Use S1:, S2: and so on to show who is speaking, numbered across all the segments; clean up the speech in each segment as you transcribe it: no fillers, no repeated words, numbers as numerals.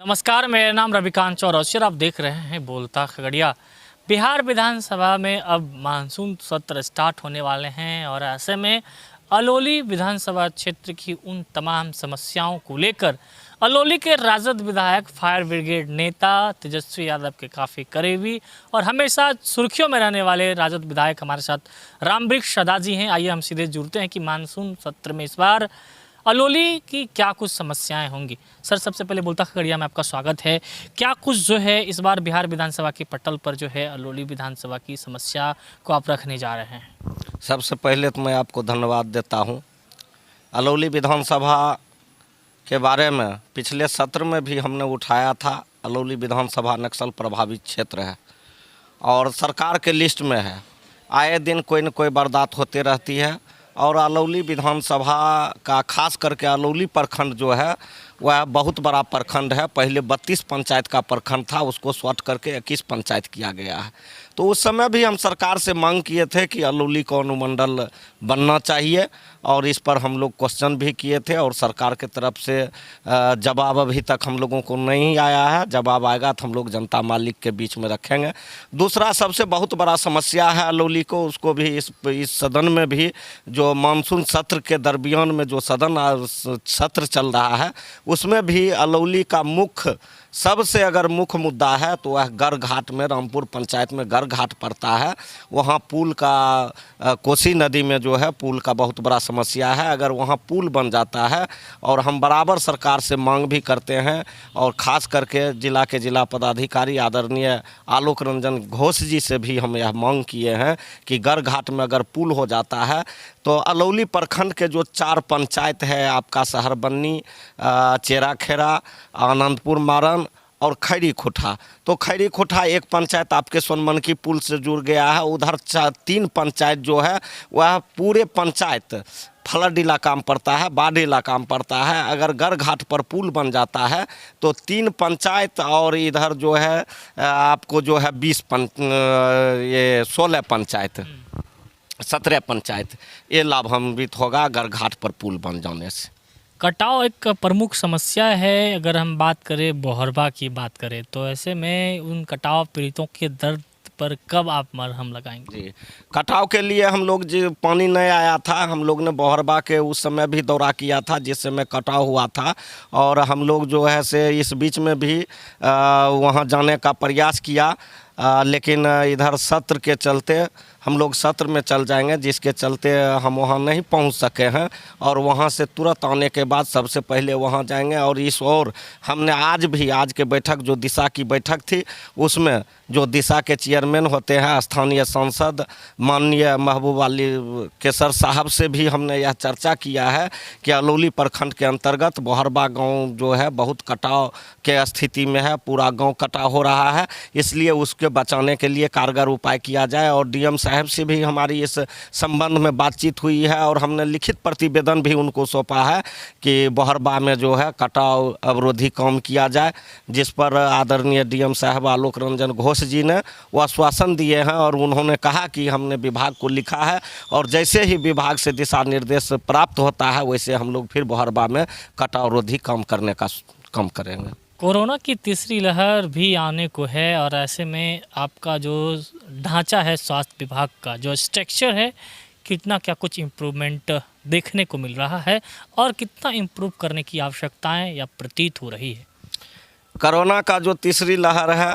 S1: नमस्कार, मेरा नाम रविकांत चौरसिया और आप देख रहे हैं बोलता खगड़िया। बिहार विधानसभा में अब मानसून सत्र स्टार्ट होने वाले हैं और ऐसे में अलौली विधानसभा क्षेत्र की उन तमाम समस्याओं को लेकर अलौली के राजद विधायक फायर ब्रिगेड नेता तेजस्वी यादव के काफ़ी करीबी और हमेशा सुर्खियों में रहने वाले राजद विधायक हमारे साथ रामवृक्ष सदा जी हैं। आइए हम सीधे जुड़ते हैं कि मानसून सत्र में इस बार अलौली की क्या कुछ समस्याएं होंगी। सर, सबसे पहले बोलता खगड़िया में आपका स्वागत है। क्या कुछ जो है इस बार बिहार विधानसभा के पटल पर जो है अलौली विधानसभा की समस्या को आप रखने जा रहे हैं?
S2: सबसे पहले तो मैं आपको धन्यवाद देता हूं। अलौली विधानसभा के बारे में पिछले सत्र में भी हमने उठाया था। अलौली विधानसभा नक्सल प्रभावित क्षेत्र है और सरकार के लिस्ट में है। आए दिन कोई न कोई वारदात होती रहती है और अलौली विधानसभा का खास करके अलौली प्रखंड जो है वह बहुत बड़ा प्रखंड है। पहले 32 पंचायत का प्रखंड था, उसको शॉर्ट करके 21 पंचायत किया गया है। तो उस समय भी हम सरकार से मांग किए थे कि अलौली को अनुमंडल बनना चाहिए और इस पर हम लोग क्वेश्चन भी किए थे और सरकार के तरफ से जवाब अभी तक हम लोगों को नहीं आया है। जवाब आएगा तो हम लोग जनता मालिक के बीच में रखेंगे। दूसरा सबसे बहुत बड़ा समस्या है अलौली को, उसको भी इस सदन में भी जो मानसून सत्र के दरमियान में जो सत्र चल रहा है उसमें भी अलौली का मुख्य सबसे अगर मुख्य मुद्दा है तो वह गर घाट में रामपुर पंचायत में गर घाट पड़ता है। वहाँ पुल का कोसी नदी में जो है पुल का बहुत बड़ा समस्या है। अगर वहाँ पुल बन जाता है और हम बराबर सरकार से मांग भी करते हैं और ख़ास करके जिला पदाधिकारी आदरणीय आलोक रंजन घोष जी से भी हम यह मांग किए हैं कि गर घाट में अगर पुल हो जाता है तो अलौली प्रखंड के जो 4 पंचायत है आपका शहर बन्नी, चेरा खेरा, आनंदपुर मारन और खैरी खोठा, तो खैरी खोठा एक पंचायत आपके सोनमनकी पुल से जुड़ गया है। उधर 3 पंचायत जो है वह पूरे पंचायत फ्लड इलाका में पड़ता है, बाढ़ इलाका में पड़ता है। अगर गर घाट पर पुल बन जाता है तो 3 पंचायत और इधर जो है आपको जो है 16 पंचायत 17 पंचायत ये लाभान्वित होगा गर घाट पर पुल बन जाने से।
S1: कटाव एक प्रमुख समस्या है। अगर हम बात करें बोहरबा की बात करें तो ऐसे में उन कटाव पीड़ितों के दर्द पर कब आप मरहम लगाएंगे?
S2: जी, कटाव के लिए हम लोग जो पानी नहीं आया था हम लोग ने बोहरबा के उस समय भी दौरा किया था जिस समय कटाव हुआ था और हम लोग जो है से इस बीच में भी वहाँ जाने का प्रयास किया, लेकिन इधर सत्र के चलते हम लोग सत्र में चल जाएंगे जिसके चलते हम वहाँ नहीं पहुँच सके हैं और वहाँ से तुरंत आने के बाद सबसे पहले वहाँ जाएंगे। और इस ओर हमने आज के बैठक जो दिशा की बैठक थी उसमें जो दिशा के चेयरमैन होते हैं स्थानीय सांसद माननीय महबूब अली केसर साहब से भी हमने यह चर्चा किया है कि अलौली प्रखंड के अंतर्गत बोहरबा गाँव जो है बहुत कटाव के स्थिति में है, पूरा गाँव कटाव हो रहा है, इसलिए उसके बचाने के लिए कारगर उपाय किया जाए। और डीएम साहब से भी हमारी इस संबंध में बातचीत हुई है और हमने लिखित प्रतिवेदन भी उनको सौंपा है कि बोहरबा में जो है कटाव अवरोधी काम किया जाए, जिस पर आदरणीय डीएम साहब आलोक रंजन घोष जी ने वो आश्वासन दिए हैं और उन्होंने कहा कि हमने विभाग को लिखा है और जैसे ही विभाग से दिशा निर्देश प्राप्त होता है वैसे हम लोग फिर बोहरबा में कटाव अवरोधी काम करने का काम करेंगे।
S1: कोरोना की तीसरी लहर भी आने को है और ऐसे में आपका जो ढांचा है स्वास्थ्य विभाग का जो स्ट्रक्चर है कितना क्या कुछ इम्प्रूवमेंट देखने को मिल रहा है और कितना इम्प्रूव करने की आवश्यकताएं या प्रतीत हो रही है?
S2: कोरोना का जो तीसरी लहर है,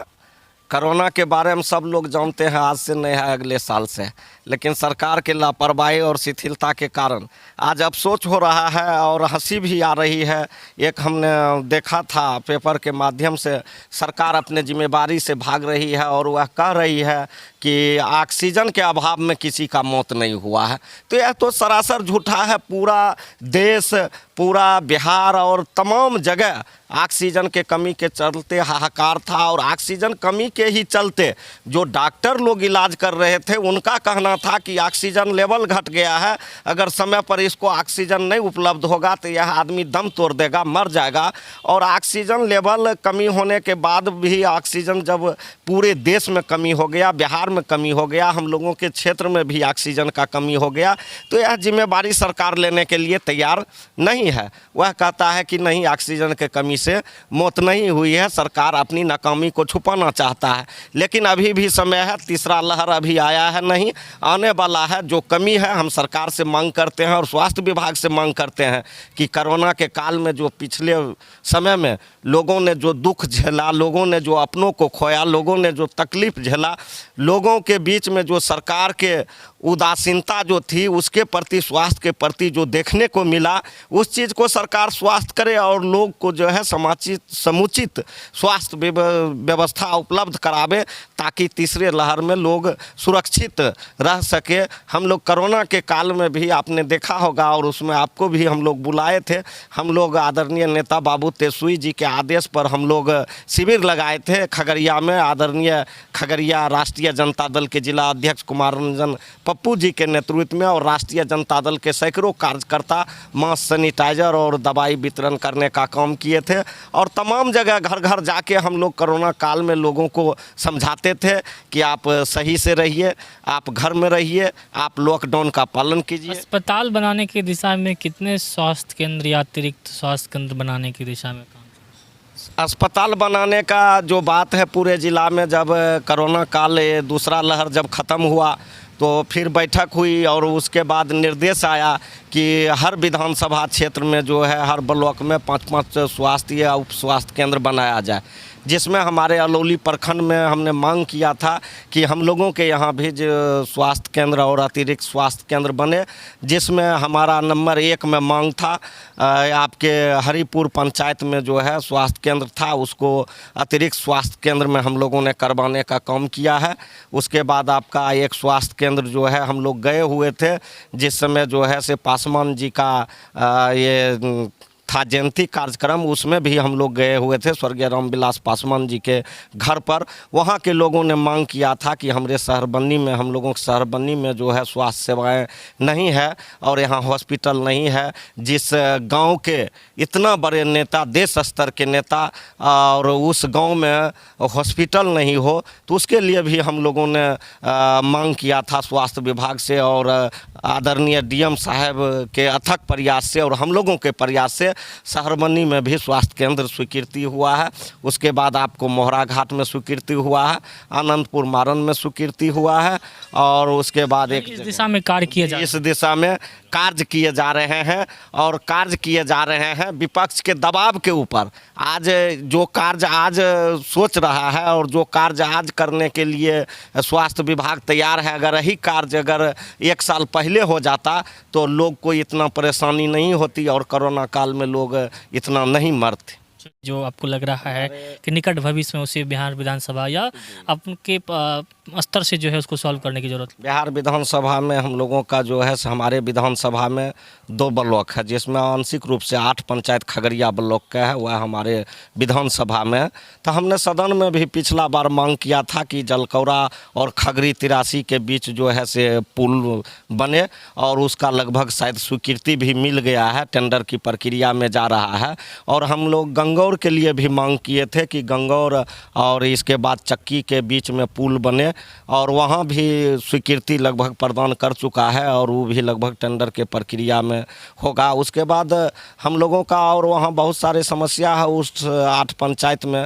S2: कोरोना के बारे में सब लोग जानते हैं, आज से नहीं है अगले साल से, लेकिन सरकार के लापरवाही और शिथिलता के कारण आज अफसोस हो रहा है और हंसी भी आ रही है। एक हमने देखा था पेपर के माध्यम से सरकार अपने जिम्मेदारी से भाग रही है और वह कह रही है कि ऑक्सीजन के अभाव में किसी का मौत नहीं हुआ है। तो यह तो सरासर झूठा है। पूरा देश, पूरा बिहार और तमाम जगह ऑक्सीजन के कमी के चलते हाहाकार था और ऑक्सीजन कमी के ही चलते जो डॉक्टर लोग इलाज कर रहे थे उनका कहना था कि ऑक्सीजन लेवल घट गया है, अगर समय पर इसको ऑक्सीजन नहीं उपलब्ध होगा तो यह आदमी दम तोड़ देगा, मर जाएगा। और ऑक्सीजन लेवल कमी होने के बाद भी ऑक्सीजन जब पूरे देश में कमी हो गया, बिहार बिहार में कमी हो गया, हम लोगों के क्षेत्र में भी ऑक्सीजन का कमी हो गया, तो यह जिम्मेवारी सरकार लेने के लिए तैयार नहीं है। वह कहता है कि नहीं, ऑक्सीजन के कमी से मौत नहीं हुई है, सरकार अपनी नाकामी को छुपाना चाहता है। लेकिन अभी भी समय है, तीसरा लहर अभी आया है नहीं, आने वाला है। जो कमी है हम सरकार से मांग करते हैं और स्वास्थ्य विभाग से मांग करते हैं कि कोरोना के काल में जो पिछले समय में लोगों ने जो दुख झेला, लोगों ने जो अपनों को खोया, लोगों ने जो तकलीफ झेला, लोगों के बीच में जो सरकार के उदासीनता जो थी, उसके प्रति, स्वास्थ्य के प्रति जो देखने को मिला, उस चीज़ को सरकार स्वास्थ्य करे और लोग को जो है समुचित स्वास्थ्य व्यवस्था उपलब्ध करावे, ताकि तीसरे लहर में लोग सुरक्षित रह सके। हम लोग कोरोना के काल में भी आपने देखा होगा और उसमें आपको भी हम लोग बुलाए थे। हम लोग आदरणीय नेता बाबू तेसुई जी के आदेश पर हम लोग शिविर लगाए थे खगड़िया में। आदरणीय खगड़िया राष्ट्रीय जनता दल के जिला अध्यक्ष कुमार रंजन पप्पू जी के नेतृत्व में और राष्ट्रीय जनता दल के सैकड़ों कार्यकर्ता मास्क, सैनिटाइजर और दवाई वितरण करने का काम किए थे और तमाम जगह घर घर जाके हम लोग कोरोना काल में लोगों को समझाते थे कि आप सही से रहिए, आप घर में रहिए, आप लॉकडाउन का पालन कीजिए।
S1: अस्पताल बनाने की दिशा में कितने स्वास्थ्य केंद्र या अतिरिक्त स्वास्थ्य केंद्र बनाने की दिशा में काम?
S2: अस्पताल बनाने का जो बात है, पूरे ज़िला में जब कोरोना काल दूसरा लहर जब ख़त्म हुआ तो फिर बैठक हुई और उसके बाद निर्देश आया कि हर विधानसभा क्षेत्र में जो है हर ब्लॉक में 5-5 स्वास्थ्य या उप स्वास्थ्य केंद्र बनाया जाए, जिसमें हमारे अलौली प्रखंड में हमने मांग किया था कि हम लोगों के यहाँ भी जो स्वास्थ्य केंद्र और अतिरिक्त स्वास्थ्य केंद्र बने, जिसमें हमारा नंबर 1 में मांग था आपके हरिपुर पंचायत में जो है स्वास्थ्य केंद्र था, उसको अतिरिक्त स्वास्थ्य केंद्र में हम लोगों ने करवाने का काम किया है। उसके बाद आपका एक स्वास्थ्य केंद्र जो है हम लोग गए हुए थे, जिस समय जो है से पासवान जी का ये था जयंती कार्यक्रम, उसमें भी हम लोग गए हुए थे स्वर्गीय रामविलास पासवान जी के घर पर। वहाँ के लोगों ने मांग किया था कि हमारे शहर बन्नी में, हम लोगों के शहर बन्नी में जो है स्वास्थ्य सेवाएं नहीं है और यहाँ हॉस्पिटल नहीं है। जिस गांव के इतना बड़े नेता, देश स्तर के नेता, और उस गांव में हॉस्पिटल नहीं हो, तो उसके लिए भी हम लोगों ने मांग किया था स्वास्थ्य विभाग से और आदरणीय डीएम साहब के अथक प्रयास से और हम लोगों के प्रयास से शहर बन्नी में भी स्वास्थ्य केंद्र स्वीकृति हुआ है। उसके बाद आपको मोहरा घाट में स्वीकृति हुआ है, आनंदपुर मारन में स्वीकृति हुआ है और उसके बाद एक
S1: इस दिशा में कार्य किए जा
S2: इस दिशा में कार्य किए जा रहे हैं और कार्य किए जा रहे हैं विपक्ष के दबाव के ऊपर। आज जो कार्य आज सोच रहा है और जो कार्य आज करने के लिए स्वास्थ्य विभाग तैयार है, अगर यही कार्य अगर 1 साल पहले हो जाता तो लोग को इतना परेशानी नहीं होती और कोरोना काल में लोग इतना नहीं मरते।
S1: जो आपको लग रहा है कि निकट भविष्य में उसे बिहार विधानसभा या आपके स्तर से जो है उसको सॉल्व करने की जरूरत?
S2: बिहार विधानसभा में हम लोगों का जो है, हमारे विधानसभा में 2 ब्लॉक है, जिसमें आंशिक रूप से 8 पंचायत खगड़िया ब्लॉक का है, वह हमारे विधानसभा में। तो हमने सदन में भी पिछला बार मांग किया था कि जलकौरा और खगड़ी 83 के बीच जो है से पुल बने और उसका लगभग शायद स्वीकृति भी मिल गया है, टेंडर की प्रक्रिया में जा रहा है। और हम लोग गंगौर के लिए भी मांग किए थे कि गंगौर और इसके बाद चक्की के बीच में पुल बने और वहाँ भी स्वीकृति लगभग प्रदान कर चुका है और वो भी लगभग टेंडर के प्रक्रिया में होगा। उसके बाद हम लोगों का और वहाँ बहुत सारे समस्या है उस 8 पंचायत में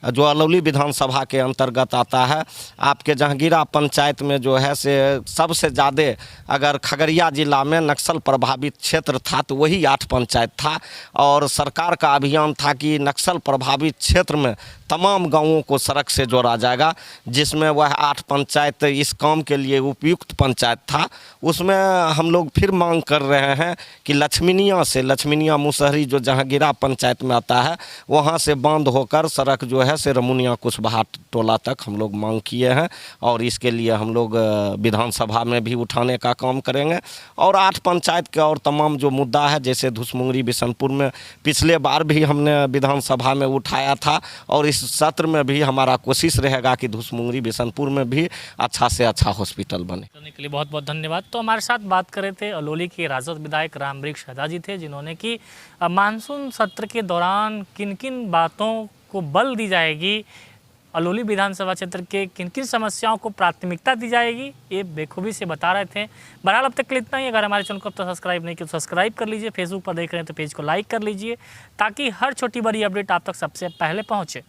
S2: जो अलौली विधानसभा के अंतर्गत आता है। आपके जहांगीरा पंचायत में जो है से सबसे ज़्यादा अगर खगड़िया ज़िला में नक्सल प्रभावित क्षेत्र था तो वही 8 पंचायत था और सरकार का अभियान था कि नक्सल प्रभावित क्षेत्र में तमाम गांवों को सड़क से जोड़ा जाएगा, जिसमें वह 8 पंचायत इस काम के लिए उपयुक्त पंचायत था। उसमें हम लोग फिर मांग कर रहे हैं कि लक्ष्मीनिया मुसहरी जो जहांगीरा पंचायत में आता है वहाँ से बंद होकर सड़क जो है से रमुनिया कुशवाहा टोला तक हम लोग मांग किए हैं और इसके लिए हम लोग विधानसभा में भी उठाने का काम करेंगे। और 8 पंचायत के और तमाम जो मुद्दा है, जैसे धुसमुंगरी बिशनपुर में पिछले बार भी हमने विधानसभा में उठाया था और इस सत्र में भी हमारा कोशिश रहेगा कि धुसमुंगरी बिशनपुर में भी अच्छा से अच्छा हॉस्पिटल बने।
S1: करने के लिए बहुत बहुत धन्यवाद। तो हमारे साथ बात कर रहे थे अलौली के राजद विधायक रामवृक्ष हदा जी थे, जिन्होंने कि मानसून सत्र के दौरान किन किन बातों को बल दी जाएगी अलौली विधानसभा क्षेत्र के किन किन समस्याओं को प्राथमिकता दी जाएगी, ये बेखूबी से बता रहे थे। बहरहाल अब तक के लिए इतना ही। अगर हमारे चैनल को अब तक सब्सक्राइब नहीं किया तो सब्सक्राइब कर लीजिए। फेसबुक पर देख रहे हैं तो पेज को लाइक कर लीजिए, ताकि हर छोटी बड़ी अपडेट आप तक सबसे पहले पहुँचे।